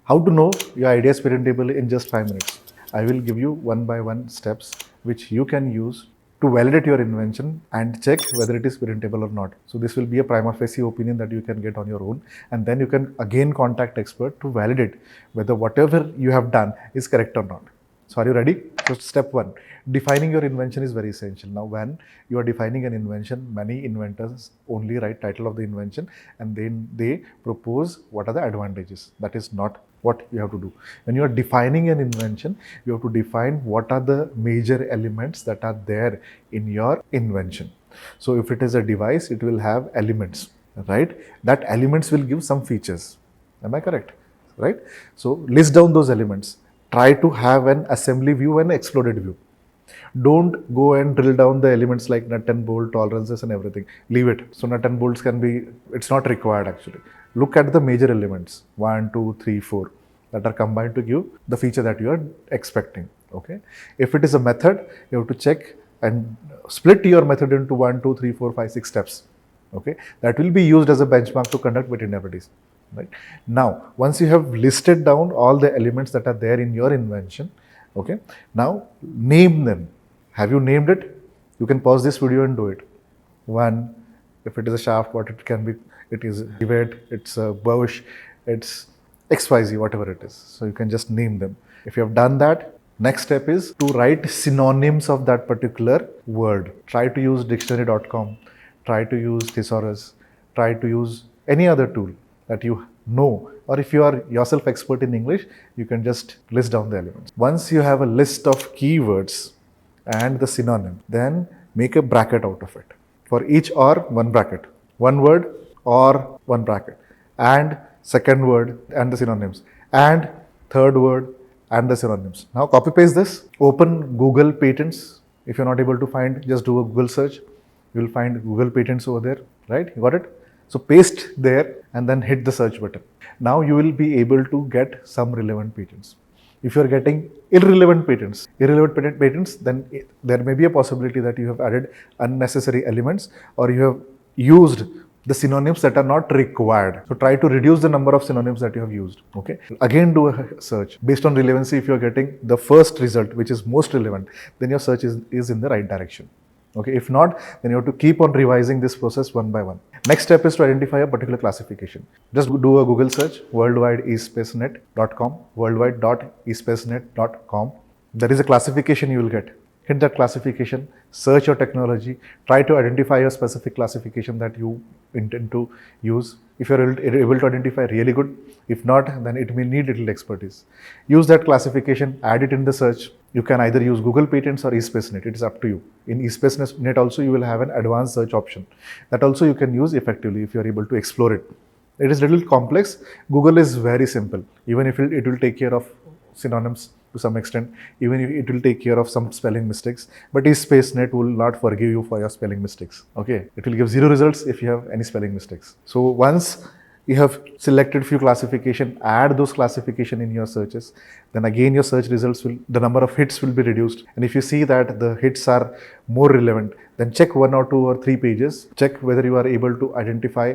How to know your idea is patentable in just 5 minutes? I will give you one by one steps which you can use to validate your invention and check whether it is patentable or not. So this will be a prima facie opinion that you can get on your own, and then you can again contact expert to validate whether whatever you have done is correct or not. So are you ready? So step one, defining your invention is very essential. Now when you are defining an invention, many inventors only write title of the invention and then they propose what are the advantages. That is not what you have to do. When you are defining an invention, you have to define what are the major elements that are there in your invention. So if it is a device, it will have elements, right? That elements will give some features. Am I correct? Right? So list down those elements. Try to have an assembly view and exploded view. Don't go and drill down the elements like nut and bolt, tolerances and everything. Leave it. So nut and bolts can be, it's not required actually. Look at the major elements, 1, 2, 3, 4, that are combined to give the feature that you are expecting. Okay. If it is a method, you have to check and split your method into 1, 2, 3, 4, 5, 6 steps. Okay. That will be used as a benchmark to conduct patentability. Right. Now, once you have listed down all the elements that are there in your invention, okay, now name them. Have you named it? You can pause this video and do it. One, if it is a shaft, what it can be, it is a rivet, it's a bush, it's XYZ, whatever it is. So you can just name them. If you have done that, next step is to write synonyms of that particular word. Try to use dictionary.com, try to use thesaurus, try to use any other tool that you know, or if you are yourself expert in English, you can just list down the elements. Once you have a list of keywords and the synonym, then make a bracket out of it. For each or one bracket, one word or one bracket, and second word and the synonyms, and third word and the synonyms. Now copy paste this, open Google Patents. If you're not able to find, just do a Google search. You will find Google Patents over there, right? You got it? So paste there and then hit the search button. Now you will be able to get some relevant patents. If you are getting irrelevant patents, then there may be a possibility that you have added unnecessary elements or you have used the synonyms that are not required. So try to reduce the number of synonyms that you have used. Okay. Again, do a search based on relevancy. If you are getting the first result, which is most relevant, then your search is in the right direction. Okay, if not, then you have to keep on revising this process one by one. Next step is to identify a particular classification. Just do a Google search, worldwide.espacenet.com, worldwide.espacenet.com. There is a classification you will get. Hit that classification, search your technology, try to identify a specific classification that you intend to use. If you're able to identify, really good. If not, then it may need little expertise. Use that classification, add it in the search. You can either use Google Patents or Espacenet. It is up to you. In Espacenet also, you will have an advanced search option. That also you can use effectively if you are able to explore it. It is a little complex. Google is very simple. Even if it will take care of synonyms to some extent, even if it will take care of some spelling mistakes, but Espacenet will not forgive you for your spelling mistakes. Okay, it will give 0 results if you have any spelling mistakes. So once you have selected few classification, add those classification in your searches, then again your search results the number of hits will be reduced. And if you see that the hits are more relevant, then check 1 or 2 or 3 pages, check whether you are able to identify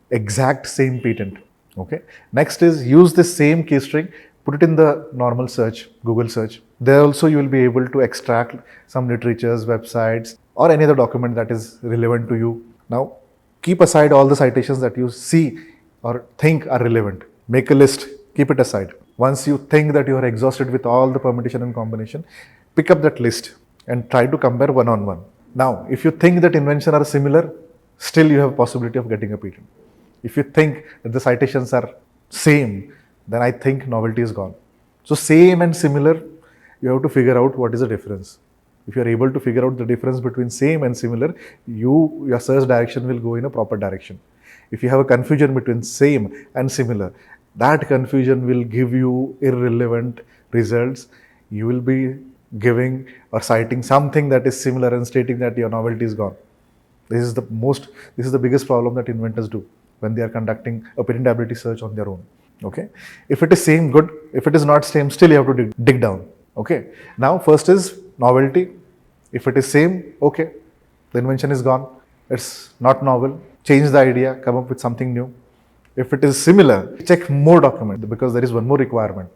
exact same patent. Okay. Next is use the same key string, put it in the normal search, Google search. There also you will be able to extract some literatures, websites, or any other document that is relevant to you. Now, keep aside all the citations that you see or think are relevant. Make a list, keep it aside. Once you think that you are exhausted with all the permutation and combination, pick up that list and try to compare one-on-one. Now, if you think that inventions are similar, still you have possibility of getting a patent. If you think that the citations are same, then I think novelty is gone. So same and similar, you have to figure out what is the difference. If you are able to figure out the difference between same and similar, your search direction will go in a proper direction. If you have a confusion between same and similar, that confusion will give you irrelevant results. You will be giving or citing something that is similar and stating that your novelty is gone. This is the biggest problem that inventors do when they are conducting a patentability search on their own. Okay. If it is same, good. If it is not same, still you have to dig down. Okay. Now first is novelty. If it is same, okay, the invention is gone. It's not novel. Change the idea, come up with something new. If it is similar, check more document, because there is one more requirement.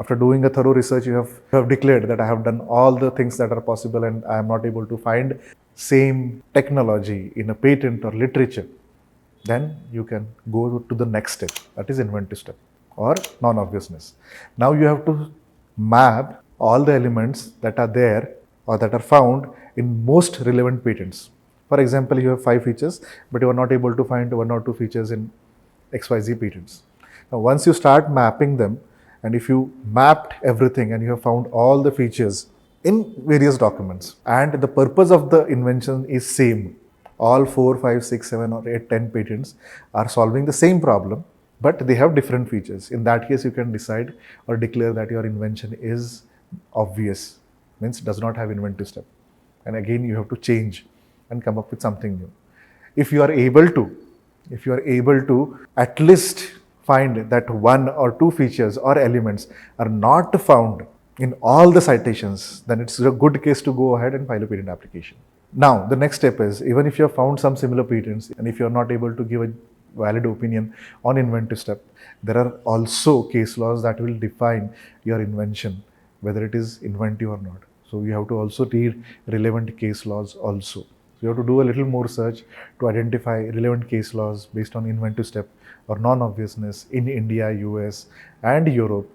After doing a thorough research, you have declared that I have done all the things that are possible and I am not able to find same technology in a patent or literature. Then you can go to the next step, that is inventive step or non-obviousness. Now you have to map all the elements that are there or that are found in most relevant patents. For example, you have 5 features, but you are not able to find 1 or 2 features in XYZ patents. Now, once you start mapping them, and if you mapped everything and you have found all the features in various documents, and the purpose of the invention is same, all 4, 5, 6, 7 or 8, 10 patents are solving the same problem, but they have different features. In that case, you can decide or declare that your invention is obvious, means does not have inventive step. And again, you have to change and come up with something new. If you are able to at least find that 1 or 2 features or elements are not found in all the citations, then it's a good case to go ahead and file a patent application. Now, the next step is, even if you have found some similar patents and if you are not able to give a valid opinion on inventive step, there are also case laws that will define your invention, whether it is inventive or not. So you have to also read relevant case laws also. So you have to do a little more search to identify relevant case laws based on inventive step or non-obviousness in India, US and Europe,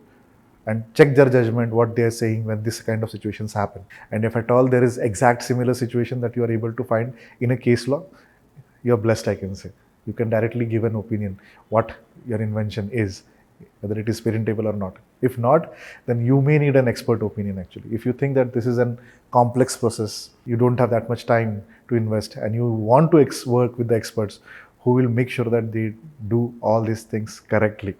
and check their judgment, what they are saying when this kind of situations happen. And if at all there is exact similar situation that you are able to find in a case law, you are blessed, I can say. You can directly give an opinion what your invention is, whether it is patentable or not. If not, then you may need an expert opinion actually. If you think that this is a complex process, you don't have that much time to invest, and you want to work with the experts who will make sure that they do all these things correctly,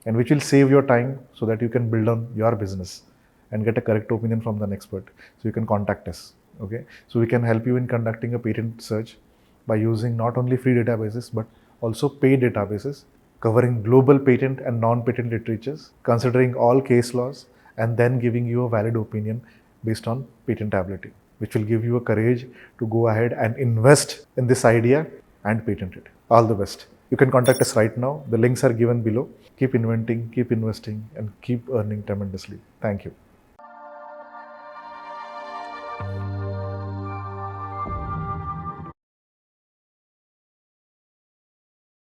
and which will save your time so that you can build on your business and get a correct opinion from an expert. So you can contact us. Okay. So we can help you in conducting a patent search by using not only free databases, but also paid databases covering global patent and non-patent literatures, considering all case laws, and then giving you a valid opinion based on patentability, which will give you a courage to go ahead and invest in this idea and patent it. All the best. You can contact us right now. The links are given below. Keep inventing, keep investing, and keep earning tremendously. Thank you.